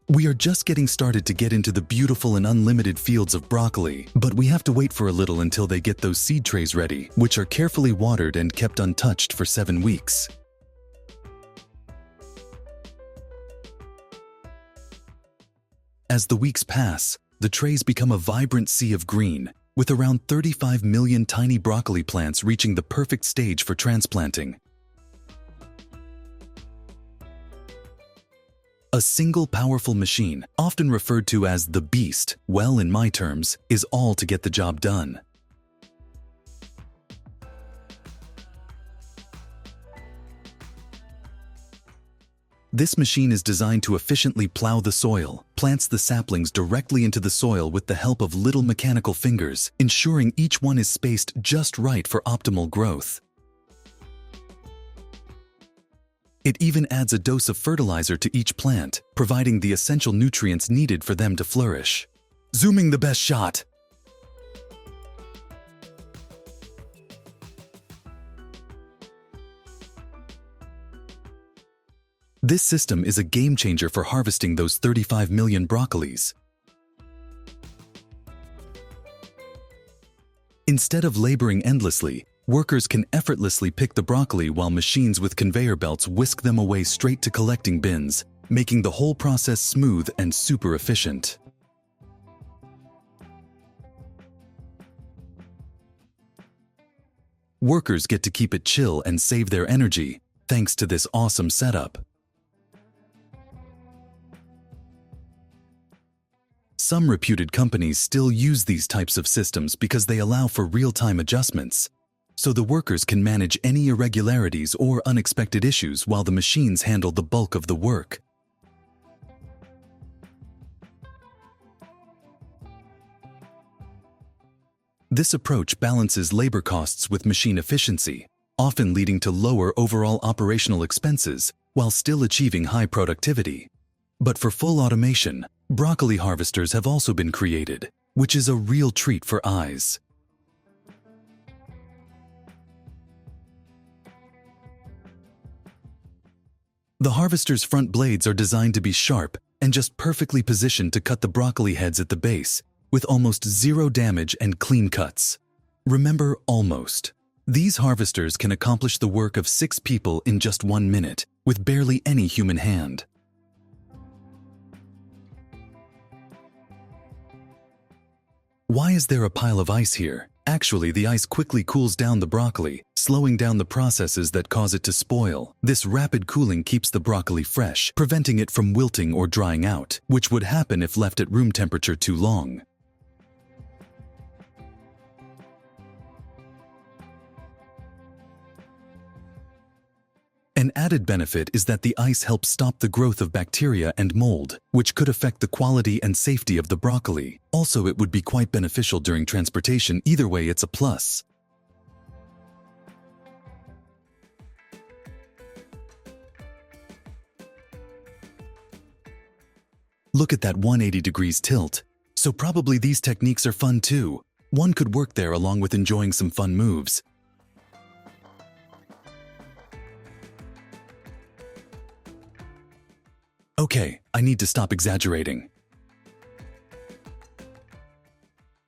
We are just getting started to get into the beautiful and unlimited fields of broccoli, but we have to wait for a little until they get those seed trays ready, which are carefully watered and kept untouched for 7 weeks. As the weeks pass, the trays become a vibrant sea of green, with around 35 million tiny broccoli plants reaching the perfect stage for transplanting. A single powerful machine, often referred to as the beast, well, in my terms, is all to get the job done. This machine is designed to efficiently plow the soil, plants the saplings directly into the soil with the help of little mechanical fingers, ensuring each one is spaced just right for optimal growth. It even adds a dose of fertilizer to each plant, providing the essential nutrients needed for them to flourish. Zooming the best shot. This system is a game changer for harvesting those 35 million broccolis. Instead of laboring endlessly, workers can effortlessly pick the broccoli while machines with conveyor belts whisk them away straight to collecting bins, making the whole process smooth and super efficient. Workers get to keep it chill and save their energy, thanks to this awesome setup. Some reputed companies still use these types of systems because they allow for real-time adjustments, so the workers can manage any irregularities or unexpected issues while the machines handle the bulk of the work. This approach balances labor costs with machine efficiency, often leading to lower overall operational expenses while still achieving high productivity. But for full automation, broccoli harvesters have also been created, which is a real treat for eyes. The harvester's front blades are designed to be sharp and just perfectly positioned to cut the broccoli heads at the base, with almost zero damage and clean cuts. Remember, almost. These harvesters can accomplish the work of 6 people in just 1 minute, with barely any human hand. Why is there a pile of ice here? Actually, the ice quickly cools down the broccoli, slowing down the processes that cause it to spoil. This rapid cooling keeps the broccoli fresh, preventing it from wilting or drying out, which would happen if left at room temperature too long. An added benefit is that the ice helps stop the growth of bacteria and mold, which could affect the quality and safety of the broccoli. Also, it would be quite beneficial during transportation. Either way, it's a plus. Look at that 180 degrees tilt. So probably these techniques are fun too. One could work there along with enjoying some fun moves. Okay, I need to stop exaggerating.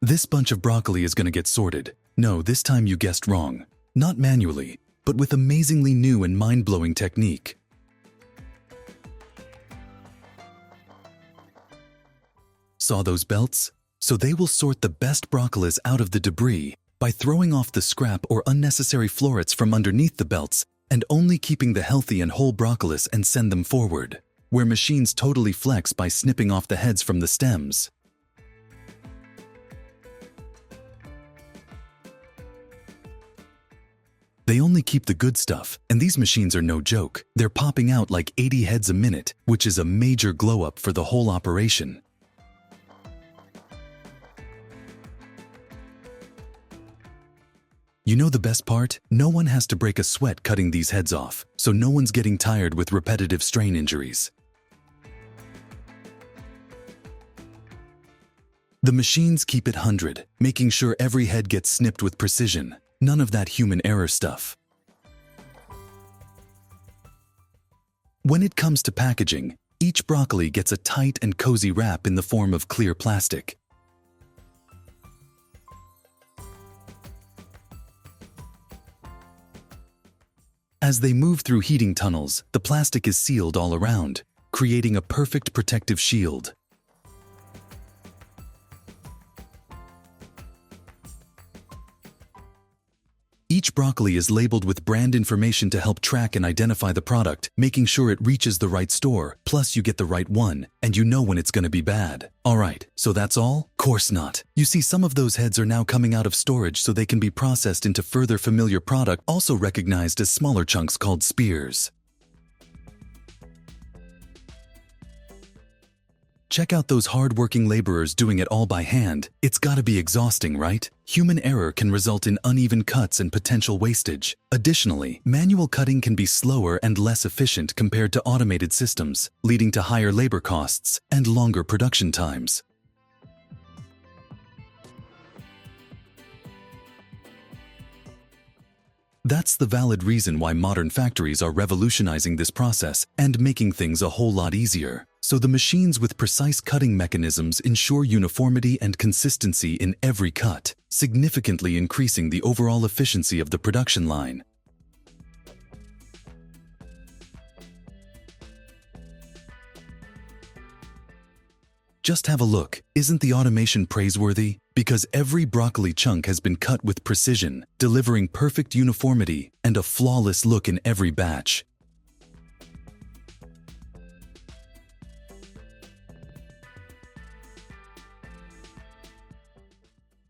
This bunch of broccoli is going to get sorted. No, this time you guessed wrong. Not manually, but with amazingly new and mind-blowing technique. Saw those belts? So they will sort the best broccolis out of the debris by throwing off the scrap or unnecessary florets from underneath the belts and only keeping the healthy and whole broccolis and send them forward, where machines totally flex by snipping off the heads from the stems. They only keep the good stuff, and these machines are no joke. They're popping out like 80 heads a minute, which is a major glow-up for the whole operation. You know the best part? No one has to break a sweat cutting these heads off, so no one's getting tired with repetitive strain injuries. The machines keep it 100, making sure every head gets snipped with precision. None of that human error stuff. When it comes to packaging, Each broccoli gets a tight and cozy wrap in the form of clear plastic. As they move through heating tunnels, the plastic is sealed all around, creating a perfect protective shield. Each broccoli is labeled with brand information to help track and identify the product, making sure it reaches the right store, plus you get the right one, and you know when it's going to be bad. Alright, so that's all? Course not. You see, some of those heads are now coming out of storage so they can be processed into further familiar product, also recognized as smaller chunks called spears. Check out those hard-working laborers doing it all by hand. It's gotta be exhausting, right? Human error can result in uneven cuts and potential wastage. Additionally, manual cutting can be slower and less efficient compared to automated systems, leading to higher labor costs and longer production times. That's the valid reason why modern factories are revolutionizing this process and making things a whole lot easier. So the machines with precise cutting mechanisms ensure uniformity and consistency in every cut, significantly increasing the overall efficiency of the production line. Just have a look. Isn't the automation praiseworthy? Because every broccoli chunk has been cut with precision, delivering perfect uniformity and a flawless look in every batch.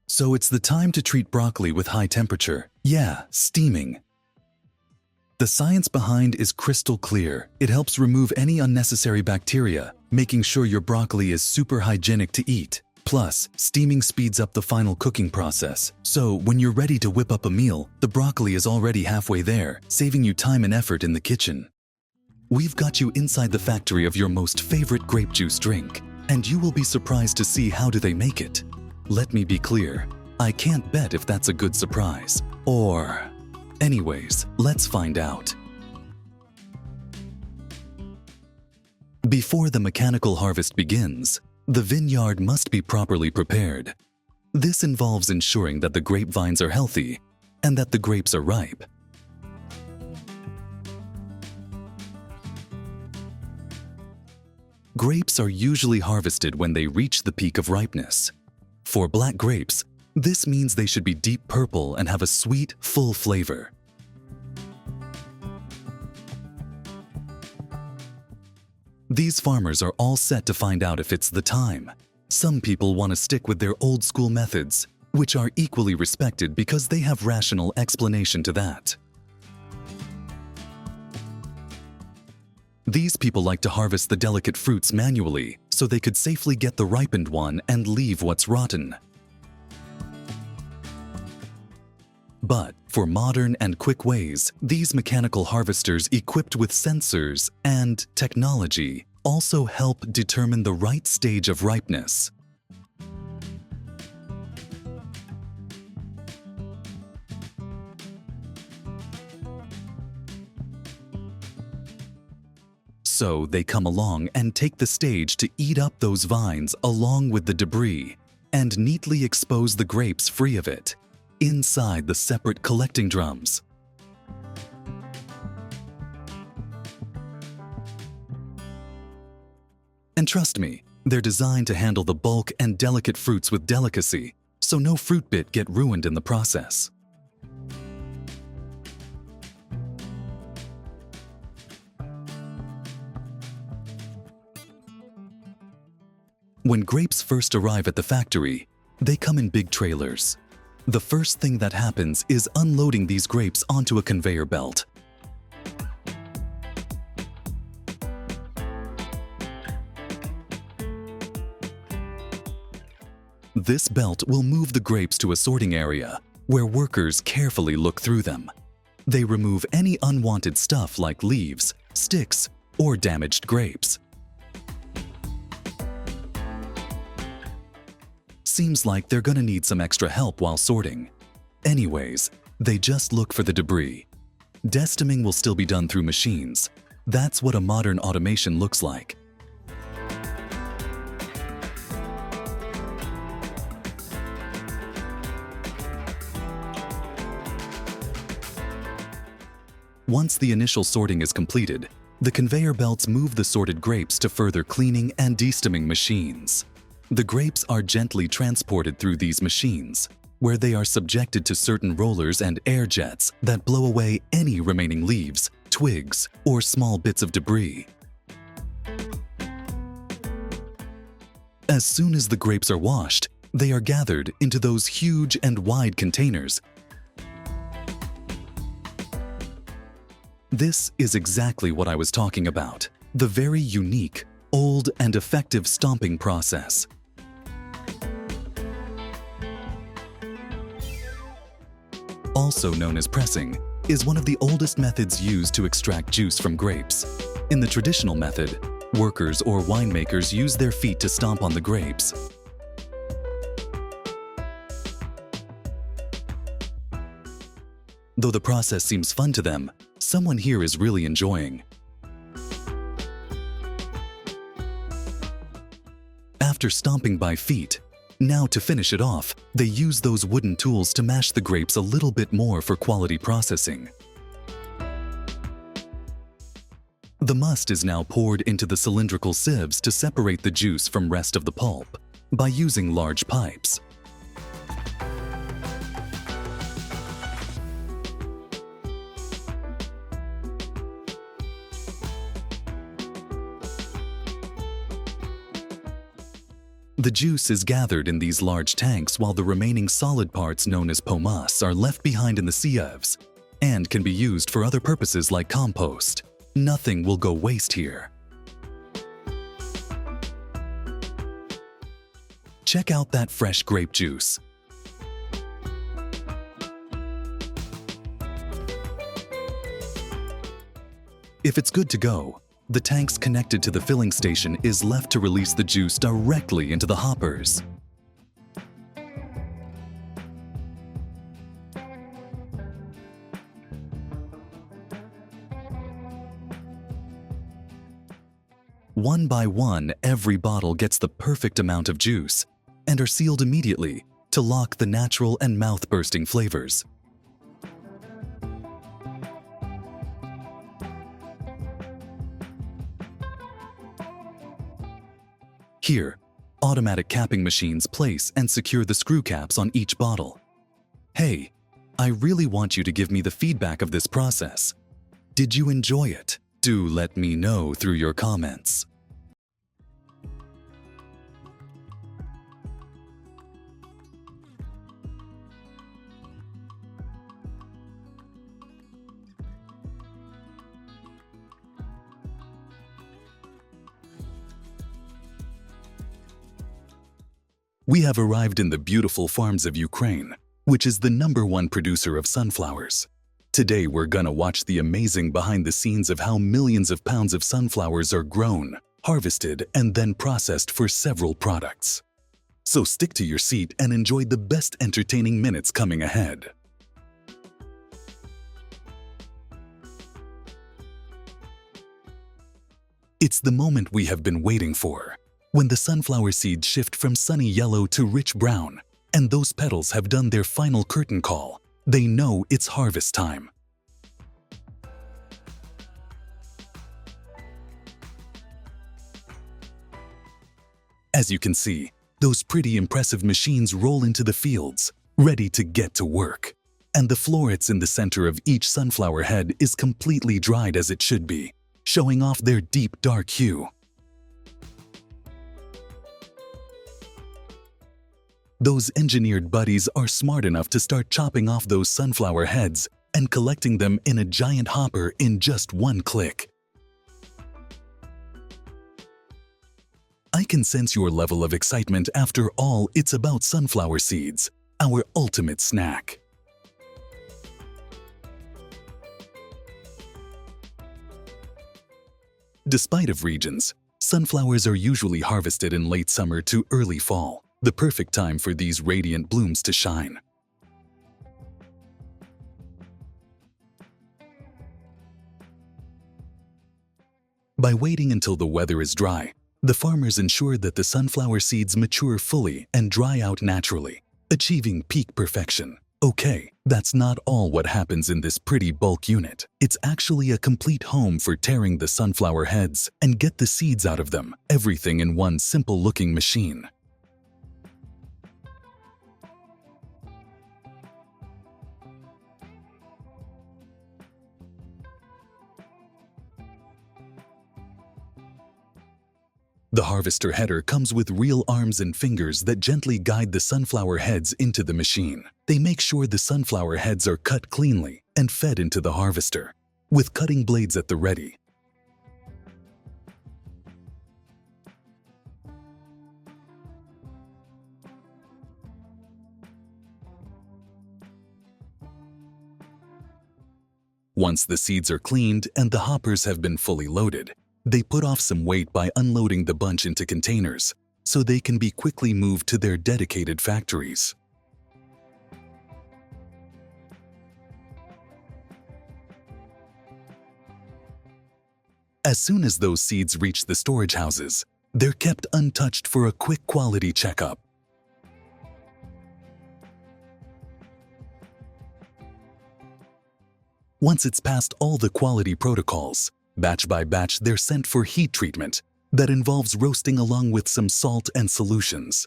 So it's the time to treat broccoli with high temperature. Yeah, steaming. The science behind is crystal clear. It helps remove any unnecessary bacteria, making sure your broccoli is super hygienic to eat. Plus, steaming speeds up the final cooking process. So when you're ready to whip up a meal, the broccoli is already halfway there, saving you time and effort in the kitchen. We've got you inside the factory of your most favorite grape juice drink, and you will be surprised to see how do they make it. Let me be clear, I can't bet if that's a good surprise. Or... anyways, let's find out. Before the mechanical harvest begins, the vineyard must be properly prepared. This involves ensuring that the grapevines are healthy and that the grapes are ripe. Grapes are usually harvested when they reach the peak of ripeness. For black grapes, this means they should be deep purple and have a sweet, full flavor. These farmers are all set to find out if it's the time. Some people want to stick with their old school methods, which are equally respected because they have rational explanation to that. These people like to harvest the delicate fruits manually, so they could safely get the ripened one and leave what's rotten. But for modern and quick ways, these mechanical harvesters equipped with sensors and technology also help determine the right stage of ripeness. So they come along and take the stage to eat up those vines along with the debris and neatly expose the grapes free of it inside the separate collecting drums. And trust me, they're designed to handle the bulk and delicate fruits with delicacy, so no fruit bit get ruined in the process. When grapes first arrive at the factory, they come in big trailers. The first thing that happens is unloading these grapes onto a conveyor belt. This belt will move the grapes to a sorting area, where workers carefully look through them. They remove any unwanted stuff like leaves, sticks, or damaged grapes. Seems like they're gonna need some extra help while sorting. Anyways, they just look for the debris. Desteming will still be done through machines. That's what a modern automation looks like. Once the initial sorting is completed, the conveyor belts move the sorted grapes to further cleaning and destemming machines. The grapes are gently transported through these machines, where they are subjected to certain rollers and air jets that blow away any remaining leaves, twigs, or small bits of debris. As soon as the grapes are washed, they are gathered into those huge and wide containers. This is exactly what I was talking about, the very unique, old, and effective stomping process. Also known as pressing, is one of the oldest methods used to extract juice from grapes. In the traditional method, workers or winemakers use their feet to stomp on the grapes. Though the process seems fun to them, someone here is really enjoying. After stomping by feet, now to finish it off, they use those wooden tools to mash the grapes a little bit more for quality processing. The must is now poured into the cylindrical sieves to separate the juice from rest of the pulp by using large pipes. The juice is gathered in these large tanks while the remaining solid parts known as pomace are left behind in the sieves and can be used for other purposes like compost. Nothing will go waste here. Check out that fresh grape juice. If it's good to go, the tanks connected to the filling station is left to release the juice directly into the hoppers. One by one, every bottle gets the perfect amount of juice and are sealed immediately to lock the natural and mouth-bursting flavors. Here, automatic capping machines place and secure the screw caps on each bottle. Hey, I really want you to give me the feedback of this process. Did you enjoy it? Do let me know through your comments. We have arrived in the beautiful farms of Ukraine, which is the #1 producer of sunflowers. Today we're gonna watch the amazing behind the scenes of how millions of pounds of sunflowers are grown, harvested, and then processed for several products. So stick to your seat and enjoy the best entertaining minutes coming ahead. It's the moment we have been waiting for, when the sunflower seeds shift from sunny yellow to rich brown, and those petals have done their final curtain call. They know it's harvest time. As you can see, those pretty impressive machines roll into the fields, ready to get to work. And the florets in the center of each sunflower head is completely dried as it should be, showing off their deep dark hue. Those engineered buddies are smart enough to start chopping off those sunflower heads and collecting them in a giant hopper in just one click. I can sense your level of excitement. After all, it's about sunflower seeds, our ultimate snack. Despite of regions, sunflowers are usually harvested in late summer to early fall, the perfect time for these radiant blooms to shine. By waiting until the weather is dry, the farmers ensure that the sunflower seeds mature fully and dry out naturally, achieving peak perfection. Okay, that's not all what happens in this pretty bulk unit. It's actually a complete home for tearing the sunflower heads and get the seeds out of them, everything in one simple-looking machine. The harvester header comes with real arms and fingers that gently guide the sunflower heads into the machine. They make sure the sunflower heads are cut cleanly and fed into the harvester, with cutting blades at the ready. Once the seeds are cleaned and the hoppers have been fully loaded, they put off some weight by unloading the bunch into containers so they can be quickly moved to their dedicated factories. As soon as those seeds reach the storage houses, they're kept untouched for a quick quality checkup. Once it's passed all the quality protocols, batch by batch they're sent for heat treatment that involves roasting along with some salt and solutions.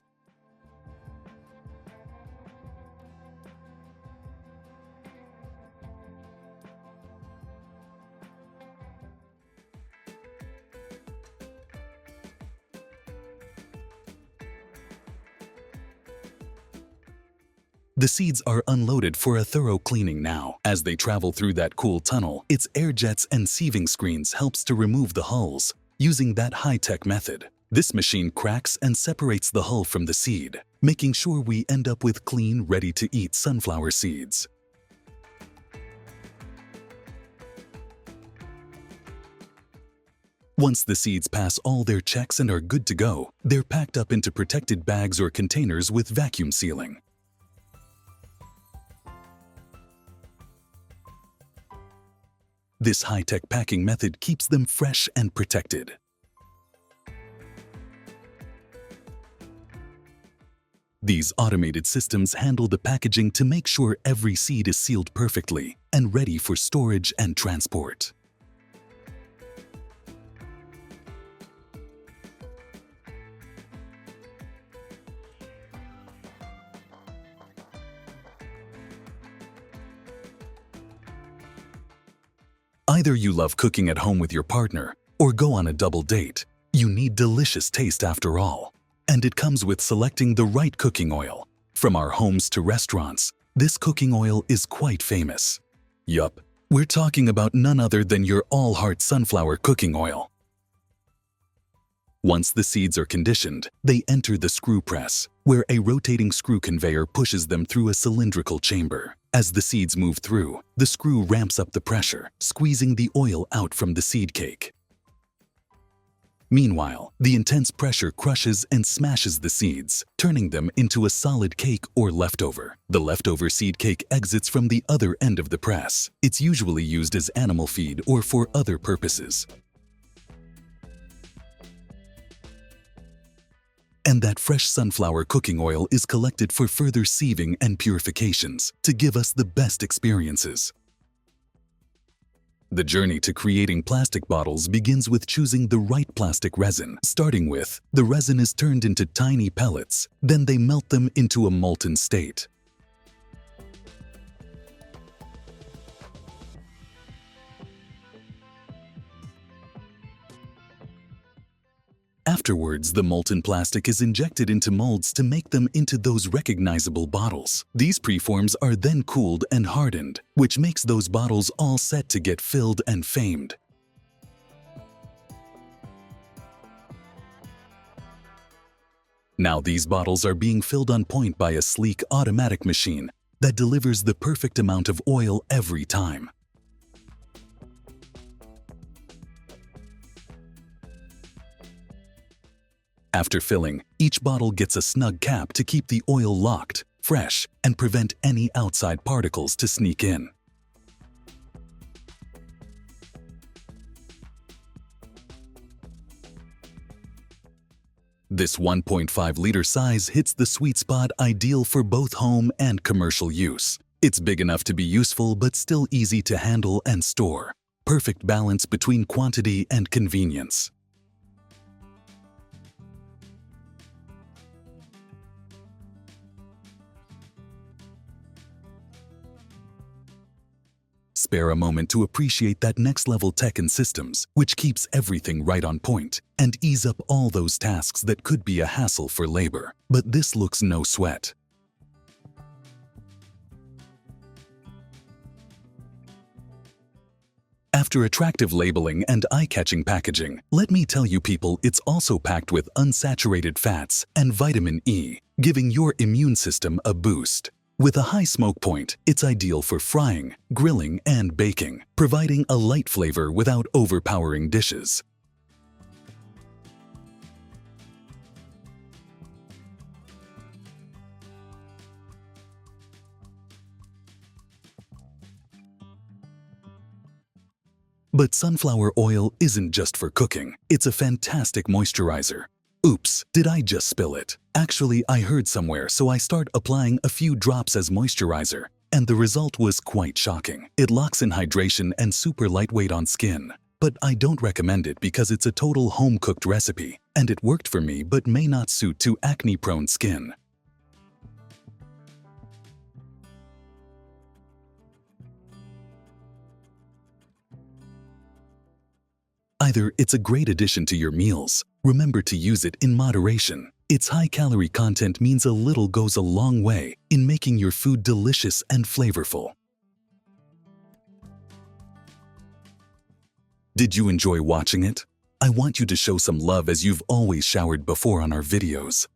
The seeds are unloaded for a thorough cleaning now. As they travel through that cool tunnel, its air jets and sieving screens helps to remove the hulls, using that high-tech method. This machine cracks and separates the hull from the seed, making sure we end up with clean, ready-to-eat sunflower seeds. Once the seeds pass all their checks and are good to go, they're packed up into protected bags or containers with vacuum sealing. This high-tech packing method keeps them fresh and protected. These automated systems handle the packaging to make sure every seed is sealed perfectly and ready for storage and transport. Either you love cooking at home with your partner or go on a double date, you need delicious taste after all. And it comes with selecting the right cooking oil. From our homes to restaurants, this cooking oil is quite famous. Yup, we're talking about none other than your All Heart sunflower cooking oil. Once the seeds are conditioned, they enter the screw press, where a rotating screw conveyor pushes them through a cylindrical chamber. As the seeds move through, the screw ramps up the pressure, squeezing the oil out from the seed cake. Meanwhile, the intense pressure crushes and smashes the seeds, turning them into a solid cake or leftover. The leftover seed cake exits from the other end of the press. It's usually used as animal feed or for other purposes. And that fresh sunflower cooking oil is collected for further sieving and purifications to give us the best experiences. The journey to creating plastic bottles begins with choosing the right plastic resin. Starting with, the resin is turned into tiny pellets, then they melt them into a molten state. Afterwards, the molten plastic is injected into molds to make them into those recognizable bottles. These preforms are then cooled and hardened, which makes those bottles all set to get filled and famed. Now these bottles are being filled on point by a sleek automatic machine that delivers the perfect amount of oil every time. After filling, each bottle gets a snug cap to keep the oil locked, fresh, and prevent any outside particles to sneak in. This 1.5-liter size hits the sweet spot ideal for both home and commercial use. It's big enough to be useful but still easy to handle and store. Perfect balance between quantity and convenience. Spare a moment to appreciate that next-level tech and systems, which keeps everything right on point, and ease up all those tasks that could be a hassle for labor. But this looks no sweat. After attractive labeling and eye-catching packaging, let me tell you people, it's also packed with unsaturated fats and vitamin E, giving your immune system a boost. With a high smoke point, it's ideal for frying, grilling, and baking, providing a light flavor without overpowering dishes. But sunflower oil isn't just for cooking. It's a fantastic moisturizer. Oops, did I just spill it? Actually, I heard somewhere, so I start applying a few drops as moisturizer, and the result was quite shocking. It locks in hydration and super lightweight on skin. But I don't recommend it because it's a total home-cooked recipe, and it worked for me but may not suit to acne-prone skin. Either it's a great addition to your meals. Remember to use it in moderation. Its high-calorie content means a little goes a long way in making your food delicious and flavorful. Did you enjoy watching it? I want you to show some love as you've always showered before on our videos.